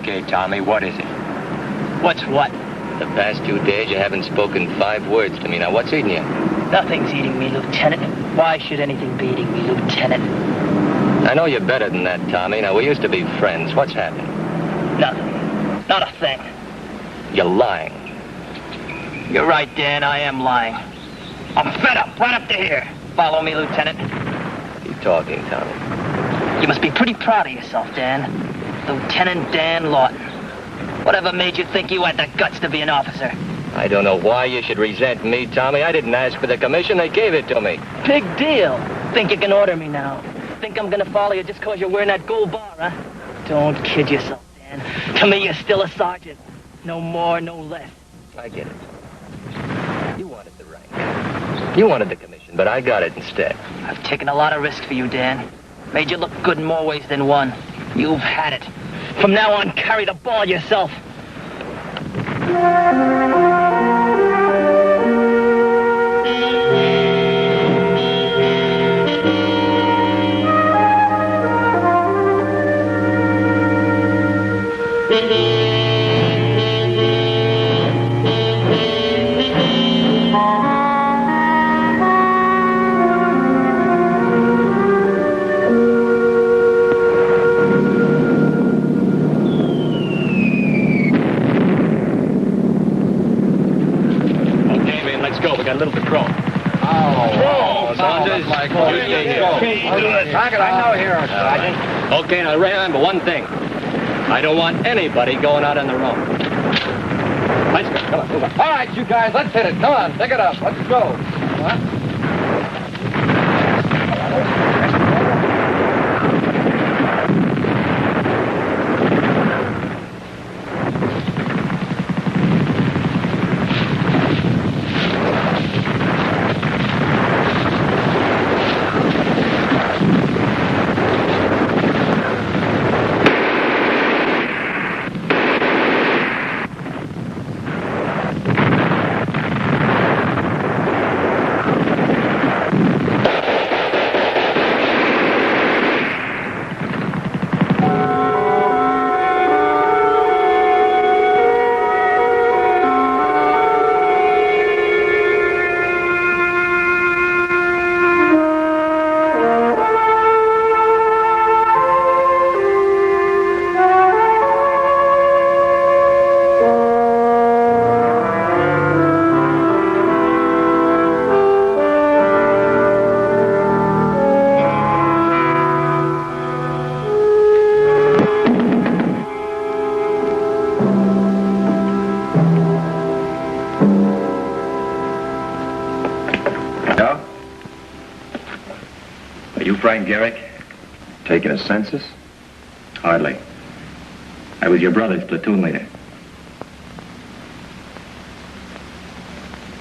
Okay, Tommy, what is it? What's what? The past 2 days, you haven't spoken 5 words to me. Now, what's eating you? Nothing's eating me, Lieutenant. Why should anything be eating me, Lieutenant? I know you're better than that, Tommy. Now, we used to be friends. What's happened? Nothing. Not a thing. You're lying. You're right, Dan. I am lying. I'm fed up. Right up to here. Follow me, Lieutenant. Keep talking, Tommy. You must be pretty proud of yourself, Dan. Lieutenant Dan Lawton. Whatever made you think you had the guts to be an officer? I don't know why you should resent me, Tommy. I didn't ask for the commission. They gave it to me. Big deal. Think you can order me now? Think I'm gonna follow you just because you're wearing that gold bar, huh? Don't kid yourself, Dan. To me, you're still a sergeant. No more, no less. I get it. You wanted the rank. You wanted the commission, but I got it instead. I've taken a lot of risks for you, Dan. Made you look good in more ways than one. You've had it. From now on, carry the ball yourself. Okay, now remember one thing. I don't want anybody going out on their own. Let's go. Come on, move on. All right, you guys, let's hit it. Come on, pick it up. Let's go. Huh? Garrick, taking a census? Hardly. I was your brother's platoon leader.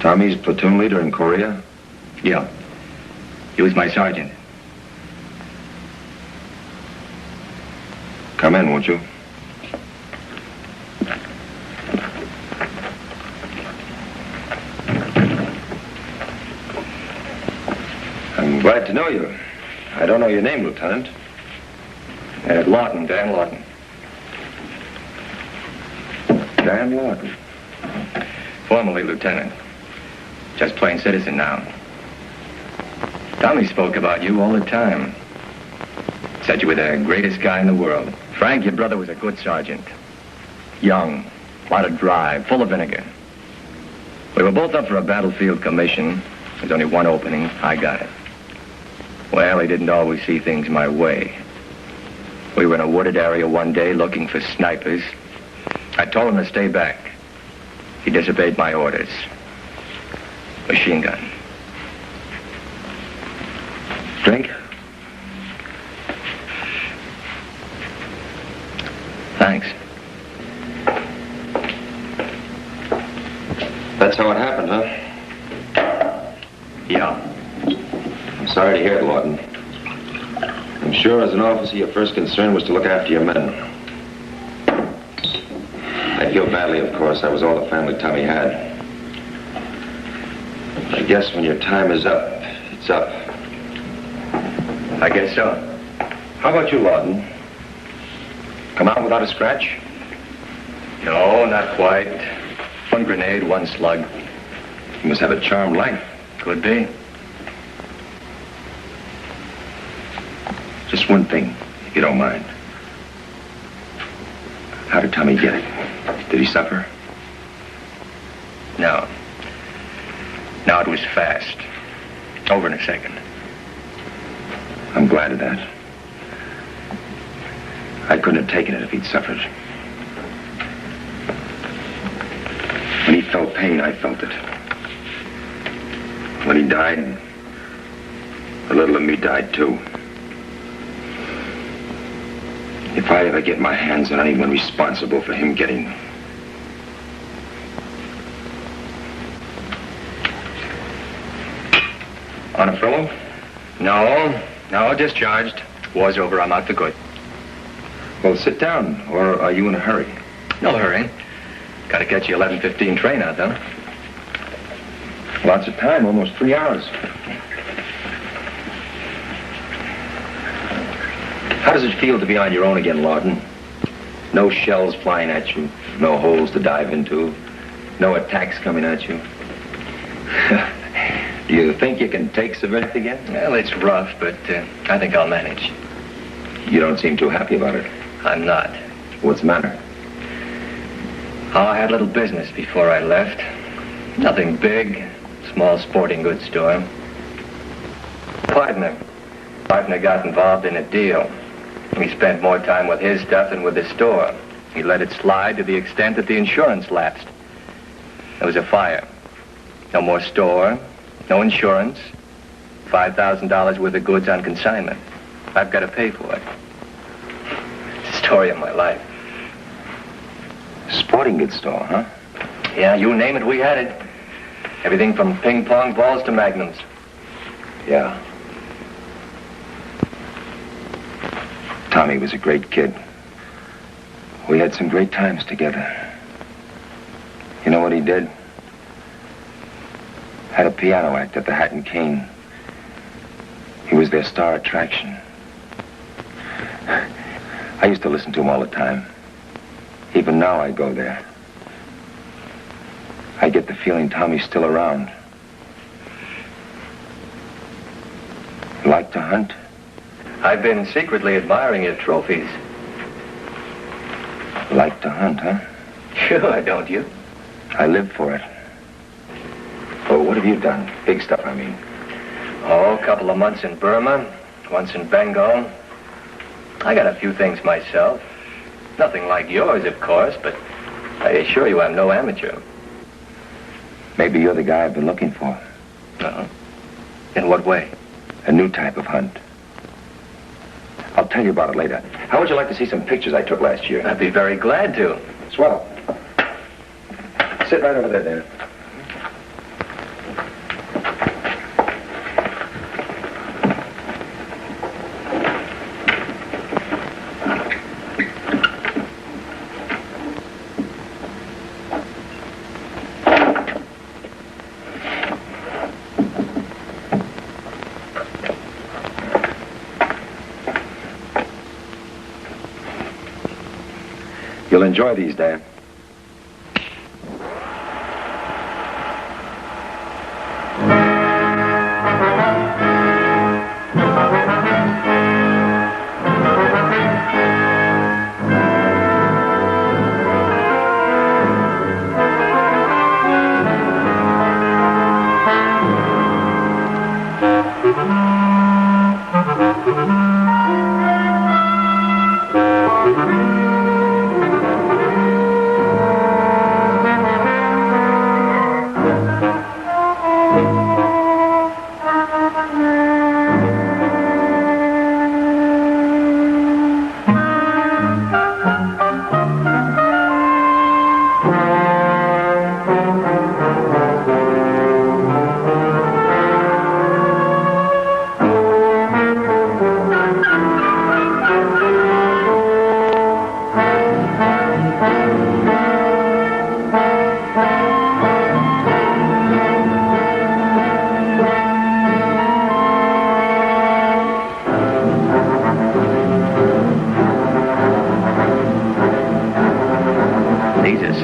Tommy's platoon leader in Korea? Yeah. He was my sergeant. Come in, won't you? I'm glad to know you. I don't know your name, Lieutenant. Lawton, Dan Lawton. Dan Lawton. Formerly Lieutenant. Just plain citizen now. Tommy spoke about you all the time. Said you were the greatest guy in the world. Frank, your brother, was a good sergeant. Young, a lot of drive, full of vinegar. We were both up for a battlefield commission. There's only one opening. I got it. Well, he didn't always see things my way. We were in a wooded area one day looking for snipers. I told him to stay back. He disobeyed my orders. Machine gun. Drink? Thanks. That's how it happened, huh? Yeah. I'm sorry to hear it, Lawton. I'm sure as an officer, your first concern was to look after your men. I feel badly, of course. I was all the family Tommy had. I guess when your time is up, it's up. I guess so. How about you, Lawton? Come out without a scratch? No, not quite. One grenade, one slug. You must have a charmed life. Could be. Just one thing, if you don't mind. How did Tommy get it? Did he suffer? No. No, it was fast. Over in a second. I'm glad of that. I couldn't have taken it if he'd suffered. When he felt pain, I felt it. When he died, a little of me died too. If I ever get my hands on anyone responsible for him getting... On a fellow? No, discharged. War's over, I'm out for good. Well, sit down, or are you in a hurry? No hurry. Gotta catch your 11:15 train out, though. Lots of time, almost 3 hours. How does it feel to be on your own again, Lawton? No shells flying at you, no holes to dive into, no attacks coming at you. Do you think you can take Savannah again? Well, it's rough, but I think I'll manage. You don't seem too happy about it. I'm not. What's the matter? Oh, I had a little business before I left. Nothing big. Small sporting goods store. Partner got involved in a deal. He spent more time with his stuff than with his store. He let it slide to the extent that the insurance lapsed. There was a fire. No more store, no insurance, $5,000 worth of goods on consignment. I've got to pay for it. It's the story of my life. Sporting goods store, huh? Yeah, you name it, we had it. Everything from ping pong balls to magnums. Yeah. Tommy was a great kid. We had some great times together. You know what he did? Had a piano act at the Hat and Cane. He was their star attraction. I used to listen to him all the time. Even now I go there. I get the feeling Tommy's still around. Like to hunt? I've been secretly admiring your trophies. Like to hunt, huh? Sure, don't you? I live for it. Oh, what have you done? Big stuff, I mean. Oh, a couple of months in Burma, once in Bengal. I got a few things myself. Nothing like yours, of course, but I assure you I'm no amateur. Maybe you're the guy I've been looking for. Uh-huh. In what way? A new type of hunt. I'll tell you about it later. How would you like to see some pictures I took last year? I'd be very glad to. Swell. Sit right over there, Dan. You'll enjoy these, Dan.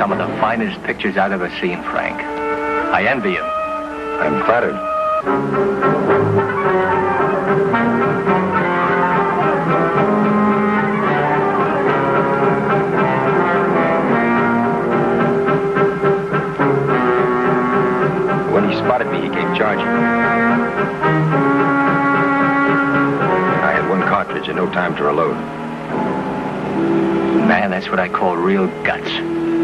some of the finest pictures I've ever seen, Frank. I envy you. I'm flattered. When he spotted me, he came charging. I had one cartridge and no time to reload. Man, that's what I call real guts.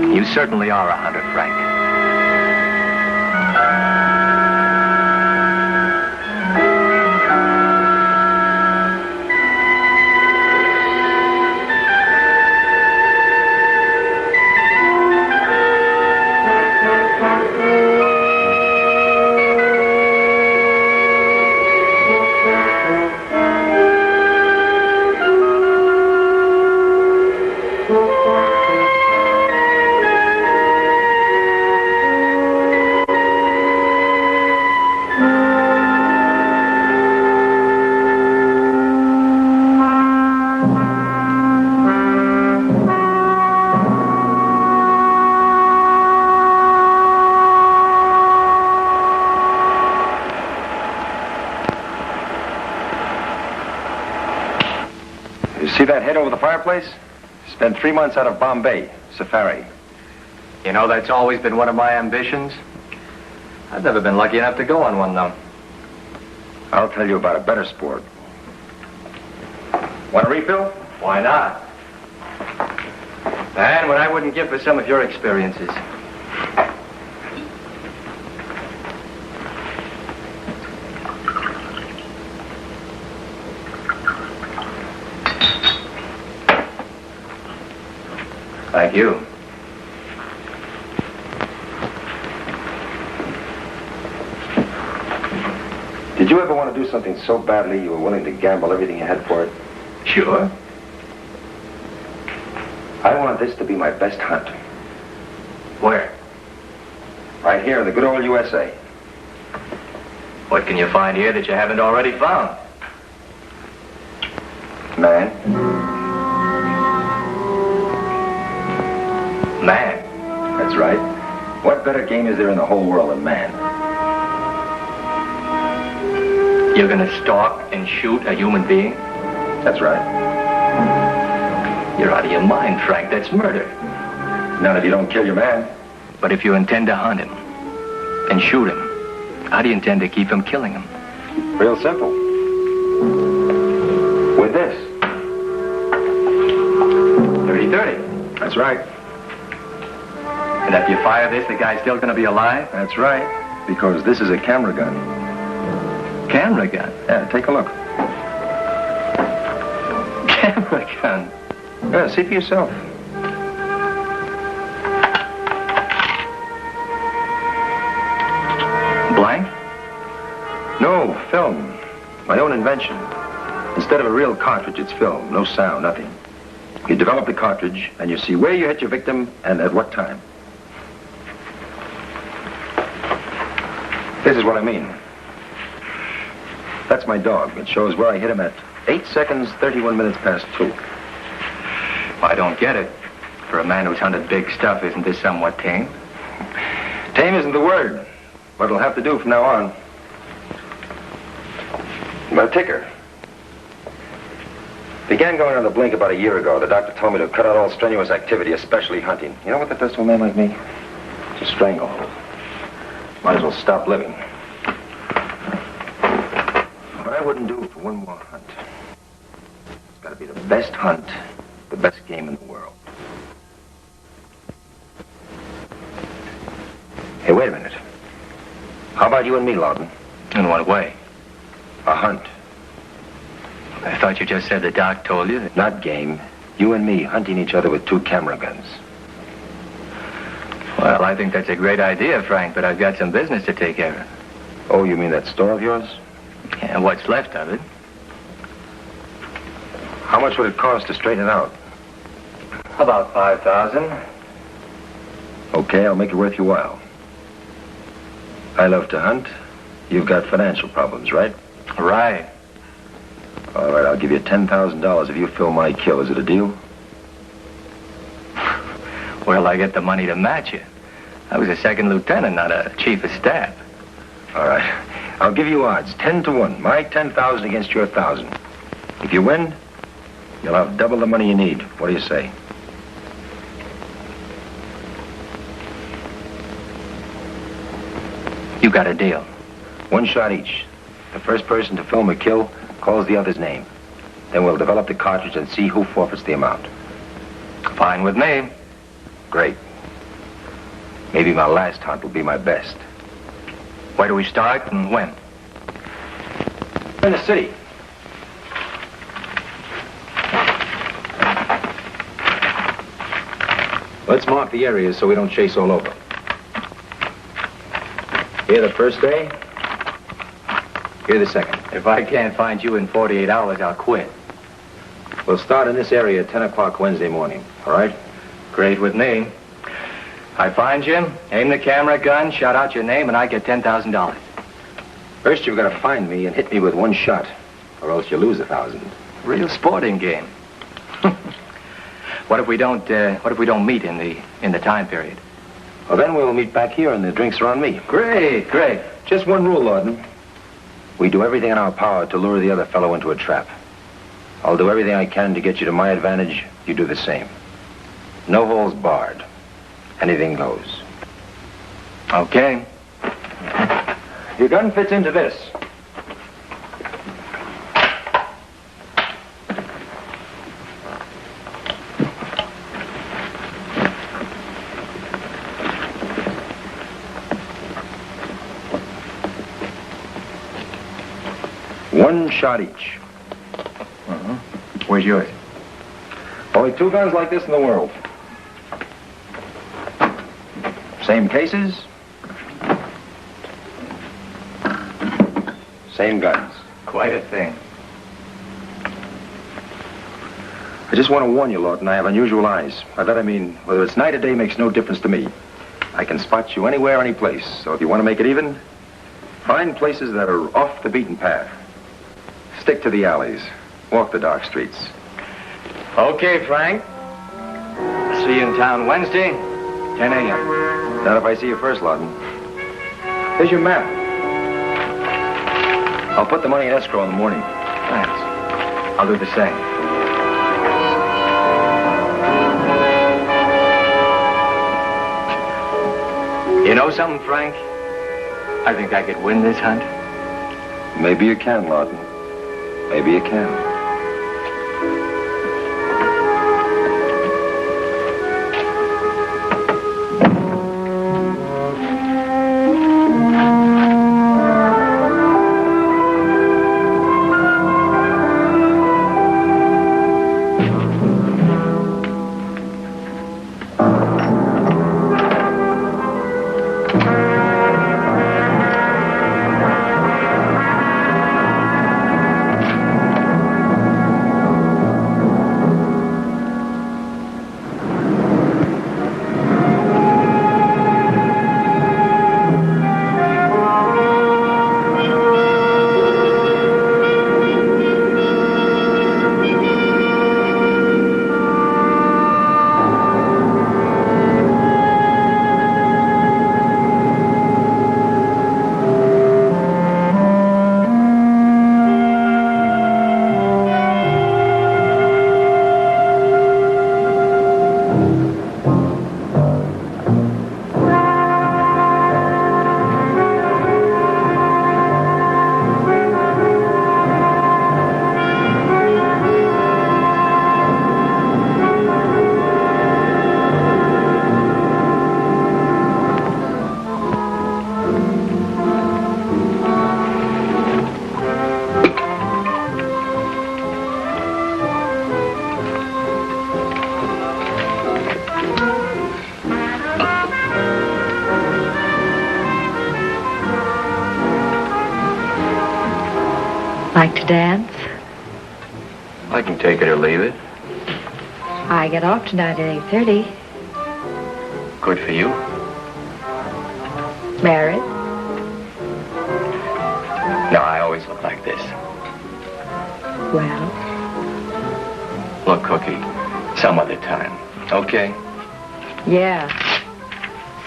You certainly are a hunter, Frank. See that head over the fireplace? Spent 3 months out of Bombay, safari. You know, that's always been one of my ambitions. I've never been lucky enough to go on one, though. I'll tell you about a better sport. Want a refill? Why not? And what I wouldn't give for some of your experiences. Thank you. Did you ever want to do something so badly you were willing to gamble everything you had for it? Sure. I want this to be my best hunt. Where? Right here in the good old USA. What can you find here that you haven't already found? Man. Man. That's right. What better game is there in the whole world than man? You're gonna stalk and shoot a human being? That's right. You're out of your mind, Frank. That's murder. Not if you don't kill your man. But if you intend to hunt him and shoot him, how do you intend to keep from killing him? Real simple. With this. 30-30. That's right. And if you fire this, the guy's still gonna be alive? That's right. Because this is a camera gun. Camera gun? Yeah, take a look. Camera gun? Yeah, see for yourself. Blank? No, film. My own invention. Instead of a real cartridge, it's film. No sound, nothing. You develop the cartridge, and you see where you hit your victim and at what time. This is what I mean. That's my dog. It shows where I hit him at 8 seconds, 31 minutes past 2. I don't get it. For a man who's hunted big stuff, isn't this somewhat tame? Tame isn't the word, but it'll have to do from now on. My ticker. Began going on the blink about a year ago. The doctor told me to cut out all strenuous activity, especially hunting. You know what that does to a man like me? It's a stranglehold. Might as well stop living. What I wouldn't do for one more hunt. It's got to be the best hunt, the best game in the world. Hey, wait a minute. How about you and me, Lawton? In what way? A hunt. I thought you just said the doc told you that... Not game. You and me hunting each other with 2 camera guns. Well, I think that's a great idea, Frank, but I've got some business to take care of. Oh, you mean that store of yours? Yeah, what's left of it. How much would it cost to straighten it out? About $5,000. Okay, I'll make it worth your while. I love to hunt. You've got financial problems, right? Right. All right, I'll give you $10,000 if you fill my kill. Is it a deal? Where'll I get the money to match you? I was a second lieutenant, not a chief of staff. All right. I'll give you odds, 10-1. My 10,000 against your 1,000. If you win, you'll have double the money you need. What do you say? You got a deal. One shot each. The first person to film a kill calls the other's name. Then we'll develop the cartridge and see who forfeits the amount. Fine with me. Great. Maybe my last hunt will be my best. Where do we start and when? In the city. Let's mark the areas so we don't chase all over. Here the first day. Here the second. If I can't find you in 48 hours, I'll quit. We'll start in this area at 10 o'clock Wednesday morning, all right? Great with me. I find you, aim the camera gun, shout out your name, and I get $10,000. First, you've got to find me and hit me with one shot, or else you lose 1,000. Real sporting game. What if we don't meet in the time period? Well, then we'll meet back here and the drinks are on me. Great, great. Just one rule, Lawton. We do everything in our power to lure the other fellow into a trap. I'll do everything I can to get you to my advantage. You do the same. No holes barred. Anything goes. Okay. Your gun fits into this. One shot each. Where's yours? Only 2 guns like this in the world. Same cases. Same guns. Quite a thing. I just want to warn you, Lawton, I have unusual eyes. By that I mean, whether it's night or day makes no difference to me. I can spot you anywhere, any place. So if you want to make it even, find places that are off the beaten path. Stick to the alleys. Walk the dark streets. Okay, Frank. See you in town Wednesday, 10 a.m. Not if I see you first, Lawton. Here's your map. I'll put the money in escrow in the morning. Thanks. I'll do the same. You know something, Frank? I think I could win this hunt. Maybe you can, Lawton. Maybe you can. Like to dance? I can take it or leave it. I get off tonight at 8:30. Good for you. Married? No, I always look like this. Well, Look, Cookie, some other time. Okay? Yeah.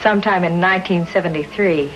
Sometime in 1973.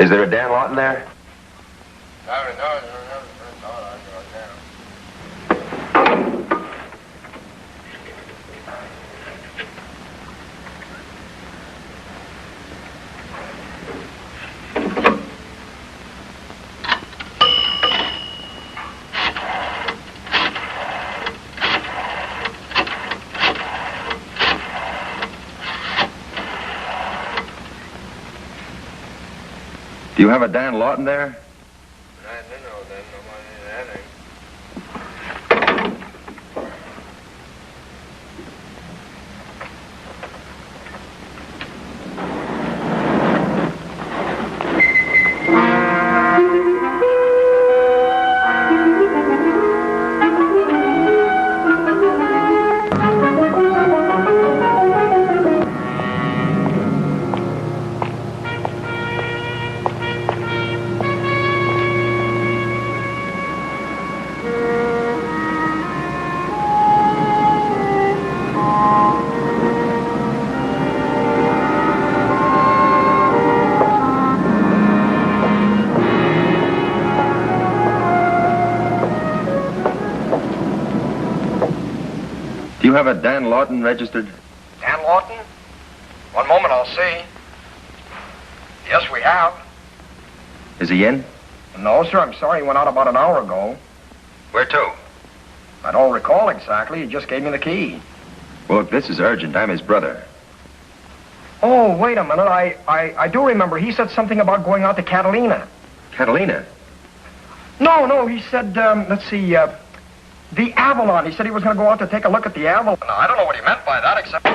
Is there a Dan Lawton there? Do you have a Dan Lawton there? Do you have a Dan Lawton registered? Dan Lawton? One moment, I'll see. Yes, we have. Is he in? No, sir, I'm sorry. He went out about an hour ago. Where to? I don't recall exactly. He just gave me the key. Well, look, this is urgent. I'm his brother. Oh, wait a minute. I do remember. He said something about going out to Catalina. Catalina? No, he said, let's see, the Avalon. He said he was going to go out to take a look at the Avalon. No, I don't know what he meant by that, except...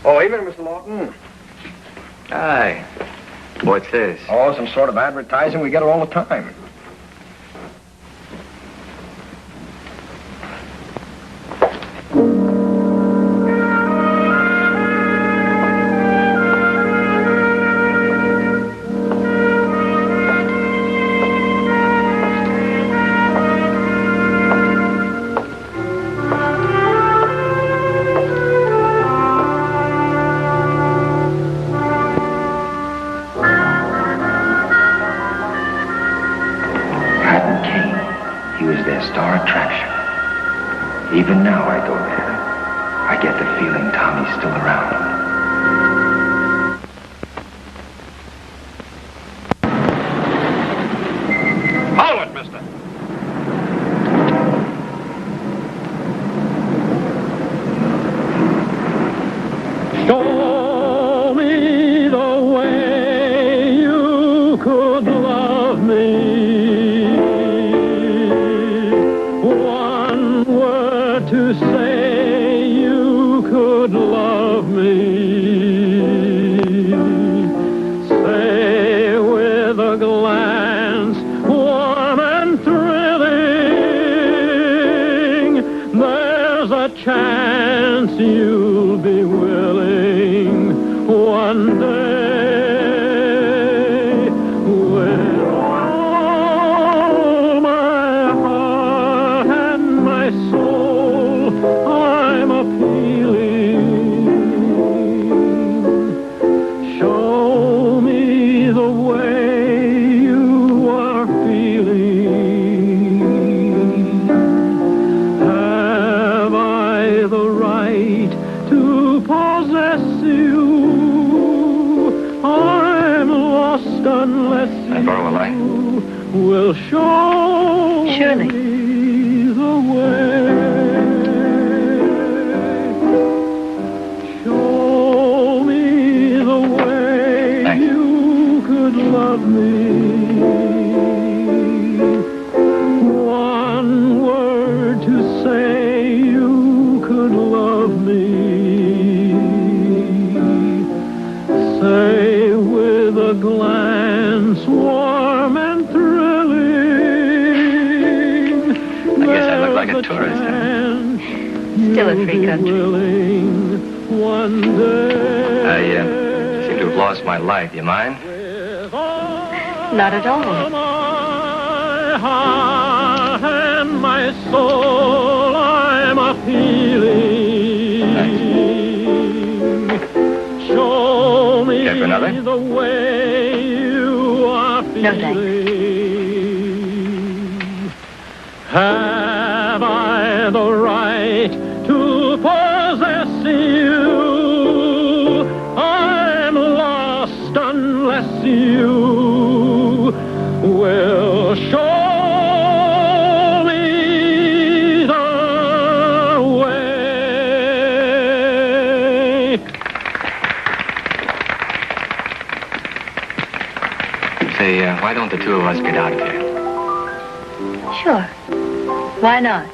Oh, evening, Mr. Lawton. Hi. What's this? Oh, some sort of advertising. We get it all the time. Star attraction. Even now I go there. I get the feeling Tommy's still around. Follow it, mister. Show me the way you could love me. To say you could love me. Say with a glance warm and thrilling, there's a chance you'll be willing one day. With all my heart and my soul, I'm appealing. Show me the way you are feeling. Have I the right to possess you? I'm lost unless I borrow a light? you will show Surely. me the way. Show me the way Thanks. you could love me. One word to say you could love me. Say with a glance warm and thrilling. I guess I look like a tourist, huh? Still a free country. One day. I seem to have lost my light. You mind? Not at all. My heart and my soul, I'm appealing. Show me Care for another? the way you are feeling. No, thanks. Have I the right to possess you? I'm lost unless you will show me the way. Say, why don't the two of us get out of here? Sure. Why not?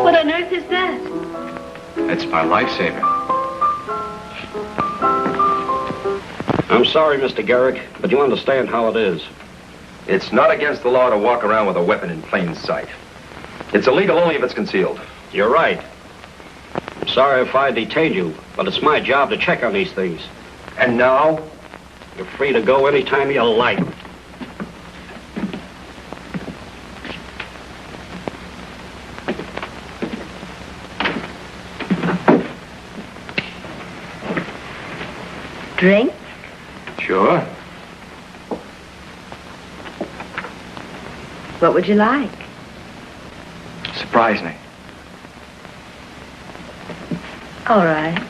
What on earth is that? It's my lifesaver. I'm sorry, Mr. Garrick, but you understand how it is. It's not against the law to walk around with a weapon in plain sight. It's illegal only if it's concealed. You're right. I'm sorry if I detained you, but it's my job to check on these things. And now? You're free to go anytime you like. Drink? Sure. What would you like? Surprise me. All right.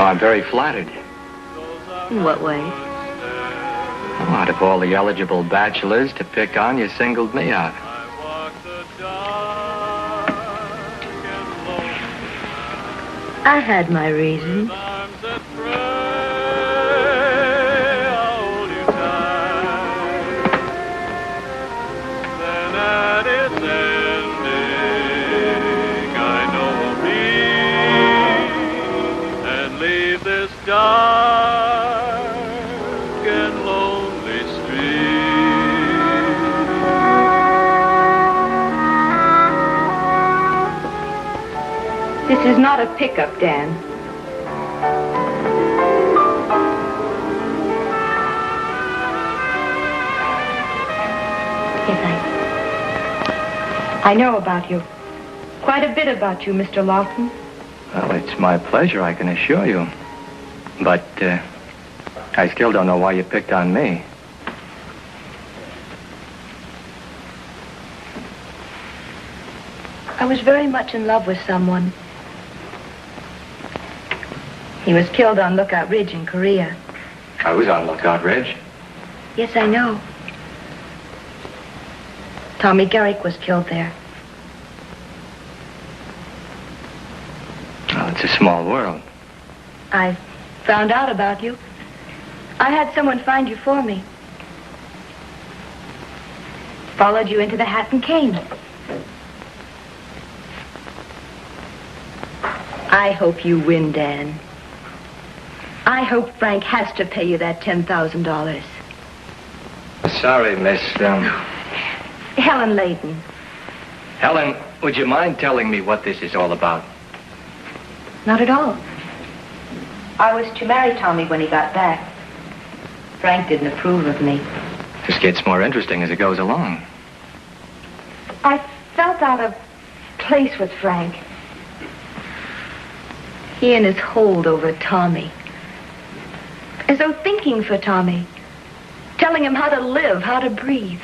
I'm very flattered. In what way? Well, out of all the eligible bachelors to pick on, you singled me out. I had my reasons. Dark and lonely street. This is not a pickup, Dan. Yes, I know about you. Quite a bit about you, Mr. Lawson. Well, it's my pleasure, I can assure you. But, I still don't know why you picked on me. I was very much in love with someone. He was killed on Lookout Ridge in Korea. I was on Lookout Ridge. Yes, I know. Tommy Garrick was killed there. Oh, it's a small world. I found out about you. I had someone find you for me. Followed you into the Hat and Cane. I hope you win, Dan. I hope Frank has to pay you that $10,000. Sorry, Miss, Helen Layton. Helen, would you mind telling me what this is all about? Not at all. I was to marry Tommy when he got back. Frank didn't approve of me. This gets more interesting as it goes along. I felt out of place with Frank. He and his hold over Tommy. As though thinking for Tommy. Telling him how to live, how to breathe.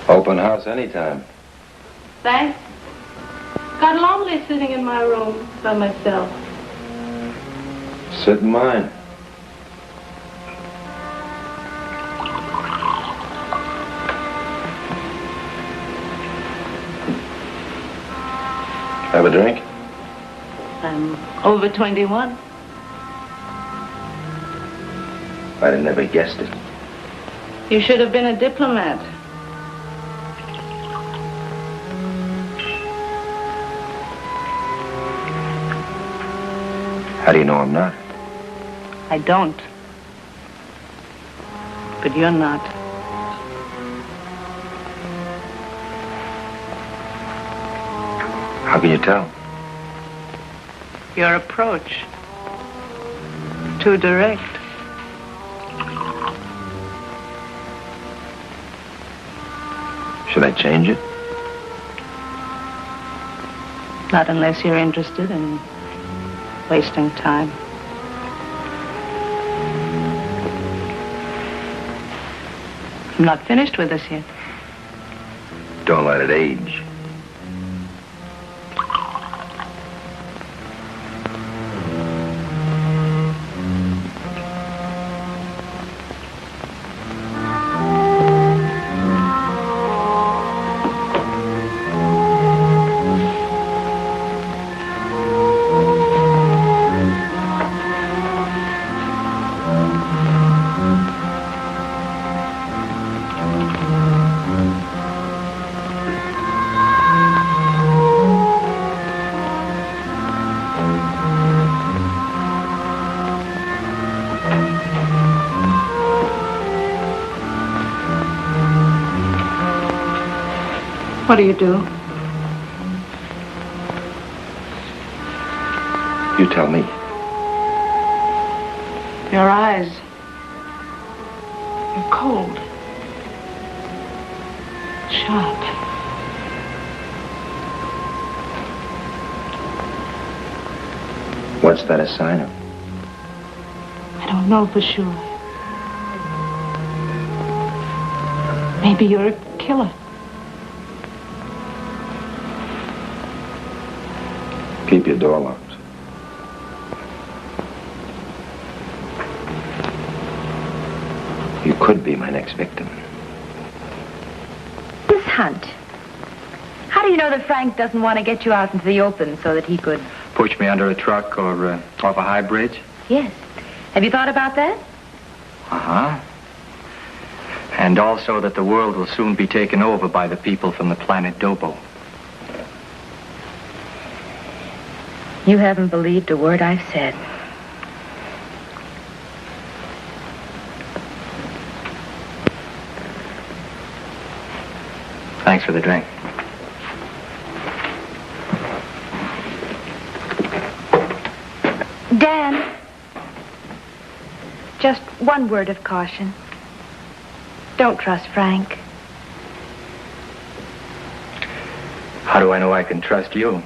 Open house anytime. Thanks. Got lonely sitting in my room by myself. Sit in mine. Have a drink? I'm over 21. I'd have never guessed it. You should have been a diplomat. How do you know I'm not? I don't. But you're not. How can you tell? Your approach. Too direct. Should I change it? Not unless you're interested in wasting time. I'm not finished with this yet. Don't let it age. What do you do? You tell me. Your eyes. You're cold. Sharp. What's that a sign of? I don't know for sure. Maybe you're a killer. Keep your door locked. You could be my next victim. Miss Hunt, how do you know that Frank doesn't want to get you out into the open so that he could... Push me under a truck or off a high bridge? Yes. Have you thought about that? Uh-huh. And also that the world will soon be taken over by the people from the planet Dobo. You haven't believed a word I've said. Thanks for the drink. Dan, just one word of caution. Don't trust Frank. How do I know I can trust you?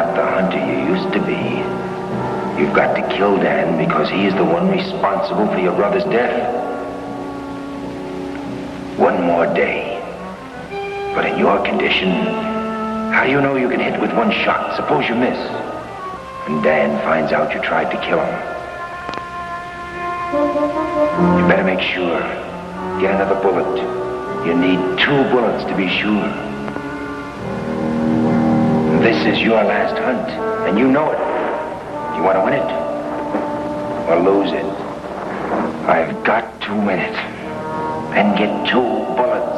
not the hunter you used to be. You've got to kill Dan because he is the one responsible for your brother's death. One more day. But in your condition, how do you know you can hit with one shot? Suppose you miss. And Dan finds out you tried to kill him. You better make sure. Get another bullet. You need 2 bullets to be sure. This is your last hunt, and you know it. Do you want to win it? Or lose it? I've got to win it. Then get 2 bullets.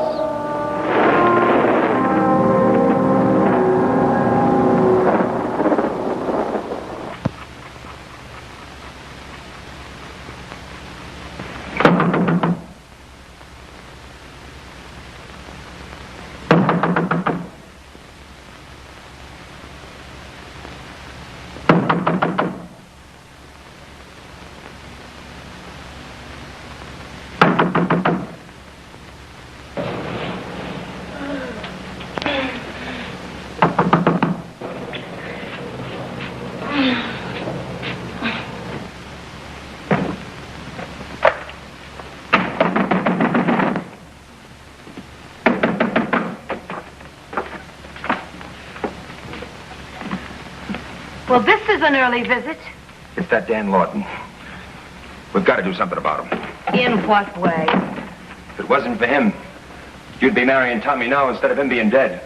Well, this is an early visit. It's that Dan Lawton. We've got to do something about him. In what way? If it wasn't for him, you'd be marrying Tommy now instead of him being dead.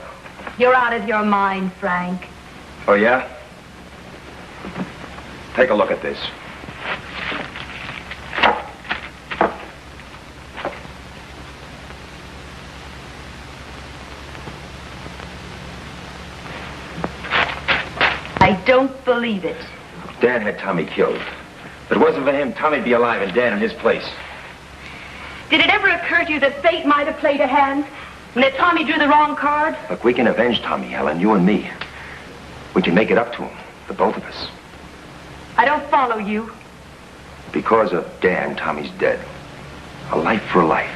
You're out of your mind, Frank. Oh, yeah? Take a look at this. I don't believe it. Dan had Tommy killed. If it wasn't for him, Tommy'd be alive and Dan in his place. Did it ever occur to you that fate might have played a hand? And that Tommy drew the wrong card? Look, we can avenge Tommy, Helen, you and me. We can make it up to him, the both of us. I don't follow you. Because of Dan, Tommy's dead. A life for life.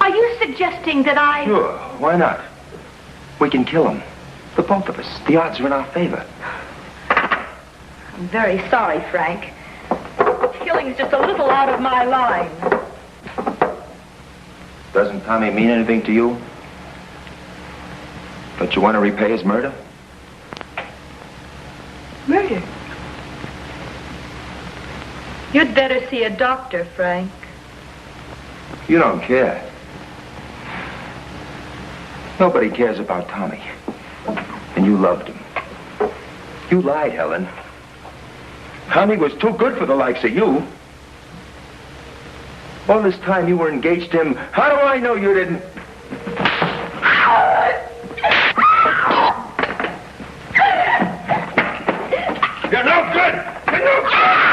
Are you suggesting that I... Sure, why not? We can kill him. The both of us. The odds are in our favor. I'm very sorry, Frank. Killing's just a little out of my line. Doesn't Tommy mean anything to you? Don't you want to repay his murder? Murder? You'd better see a doctor, Frank. You don't care. Nobody cares about Tommy. And you loved him. You lied, Helen. Tommy was too good for the likes of you. All this time you were engaged to him. How do I know you didn't? You're no good! You're no good!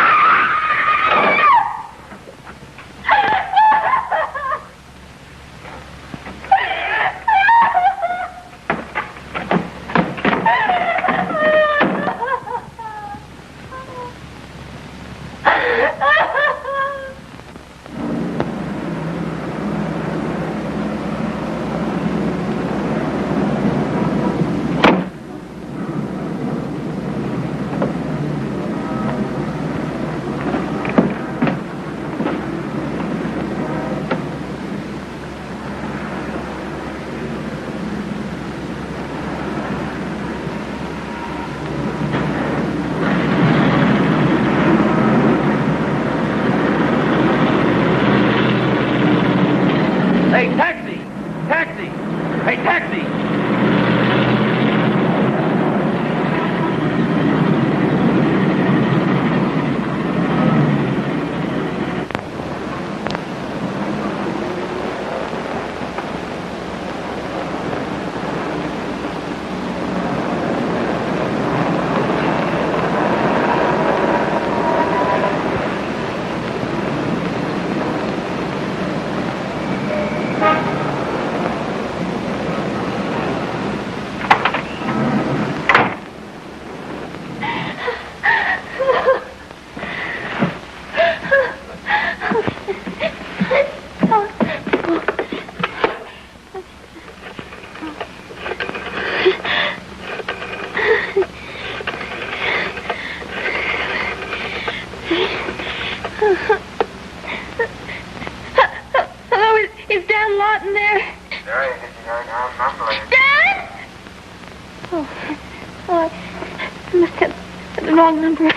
I must have the wrong number.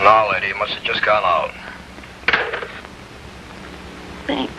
No, lady, it must have just gone out. Thanks.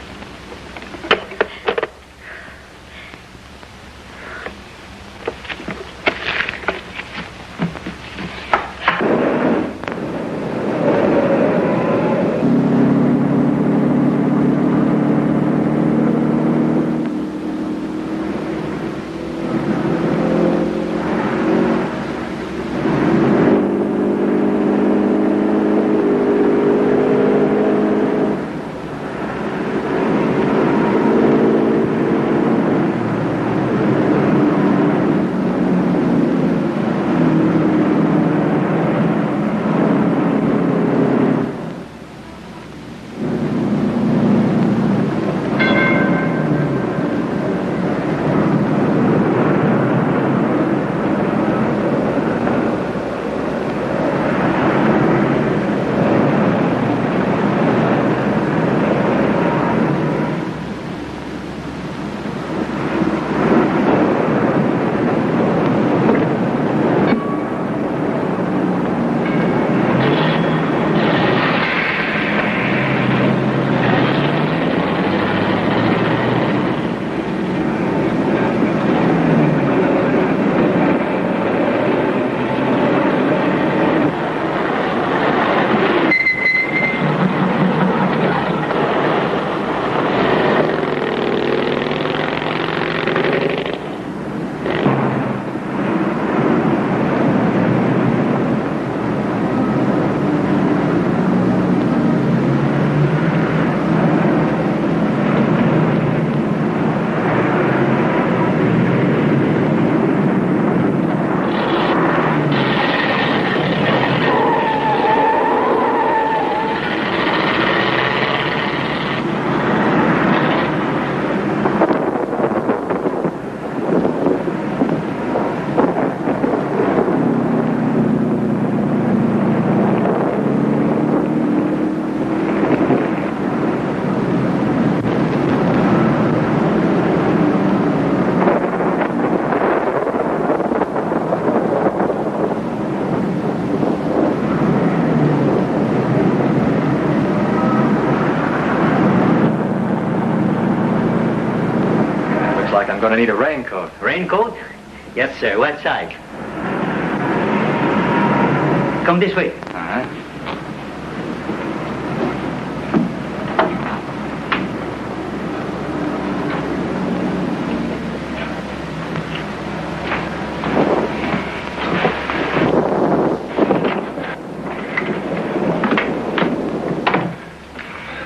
I'm going to need a raincoat. Raincoat? Yes, sir. What size? Come this way. Uh-huh.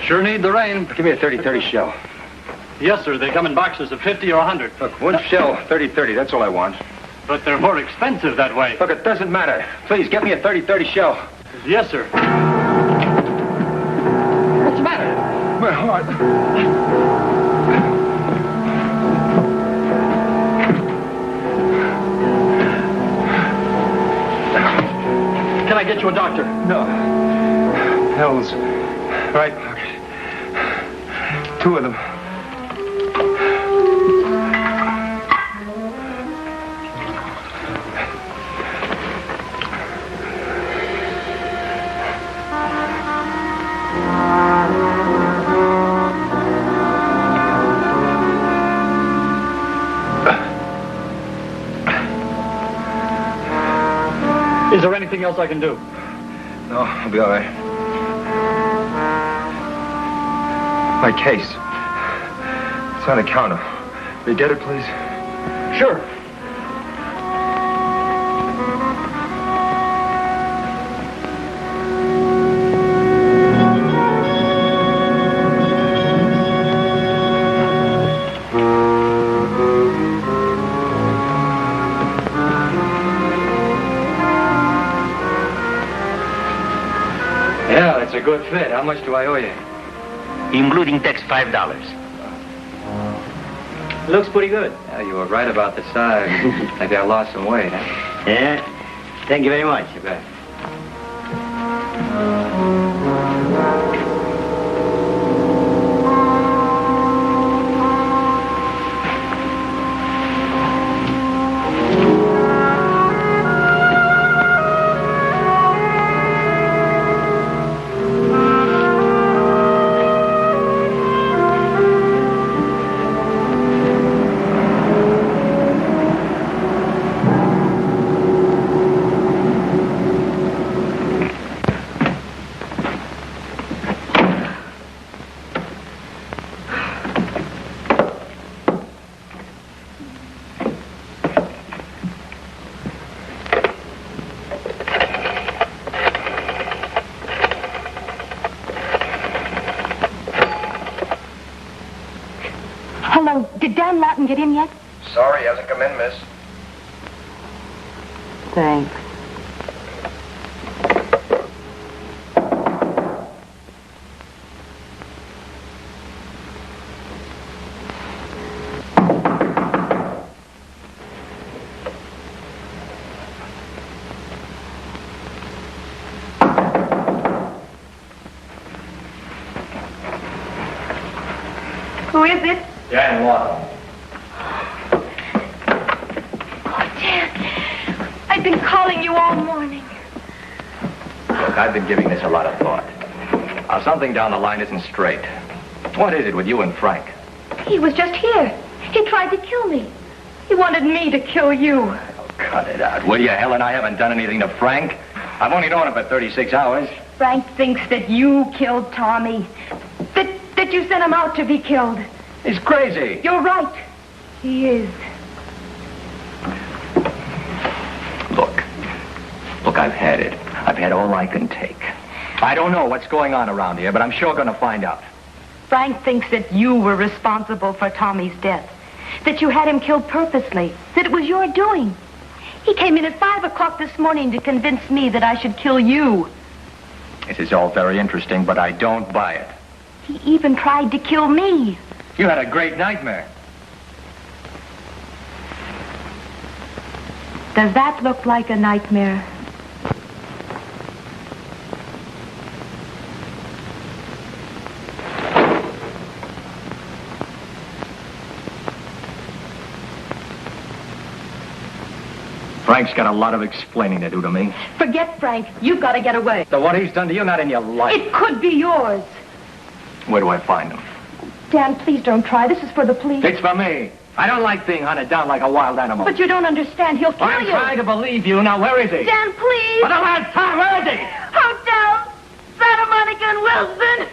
Sure need the rain. Give me a 30-30 shell. Yes, sir. They come in boxes of 50 or 100. Look, one shell, 30-30. That's all I want. But they're more expensive that way. Look, it doesn't matter. Please, get me a 30-30 shell. Yes, sir. What's the matter? My heart. Can I get you a doctor? No. Hell's right pocket. Two of them. Is there anything else I can do? No, I'll be all right. My case. It's on the counter. Will you get it, please? Sure. Yeah. Well, it's a good fit. How much do I owe you? Including tax, $5. Looks pretty good. Yeah, you were right about the size. Maybe I lost some weight, huh? Yeah. Thank you very much. You bet. Hello, did Dan Lawton get in yet? Sorry, he hasn't come in, miss. Thanks. Who is it? Dan Lawton. Oh, Dan, I've been calling you all morning. Look, I've been giving this a lot of thought. Now, something down the line isn't straight. What is it with you and Frank? He was just here. He tried to kill me. He wanted me to kill you. Oh, cut it out, will you, Helen? I haven't done anything to Frank. I've only known him for 36 hours. Frank thinks that you killed Tommy. That you sent him out to be killed. He's crazy. You're right. He is. Look, I've had it. I've had all I can take. I don't know what's going on around here, but I'm sure going to find out. Frank thinks that you were responsible for Tommy's death. That you had him killed purposely. That it was your doing. He came in at 5 o'clock this morning to convince me that I should kill you. This is all very interesting, but I don't buy it. He even tried to kill me. You had a great nightmare. Does that look like a nightmare? Frank's got a lot of explaining to do to me. Forget Frank. You've got to get away. So what he's done to you, not in your life. It could be yours. Where do I find him? Dan, please don't try. This is for the police. It's for me. I don't like being hunted down like a wild animal. But you don't understand. He'll kill I'm you. trying to believe you. Now, where is he? Dan, please. For the last time, where is he? Hotel Santa Monica and Wilson.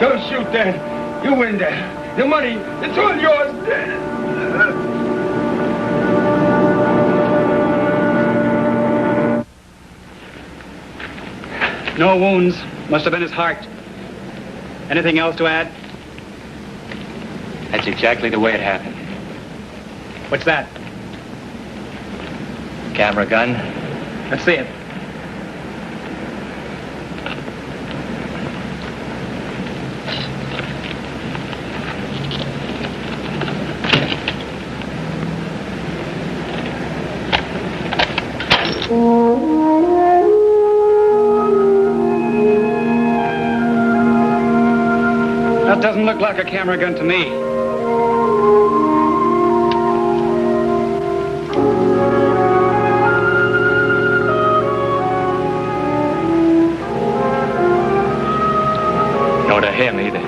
Don't shoot, Dad. You win, Dad. The money, it's all yours, Dad. No wounds. Must have been his heart. Anything else to add? That's exactly the way it happened. What's that? Camera gun. Let's see it. That doesn't look like a camera gun to me. Nor to him either.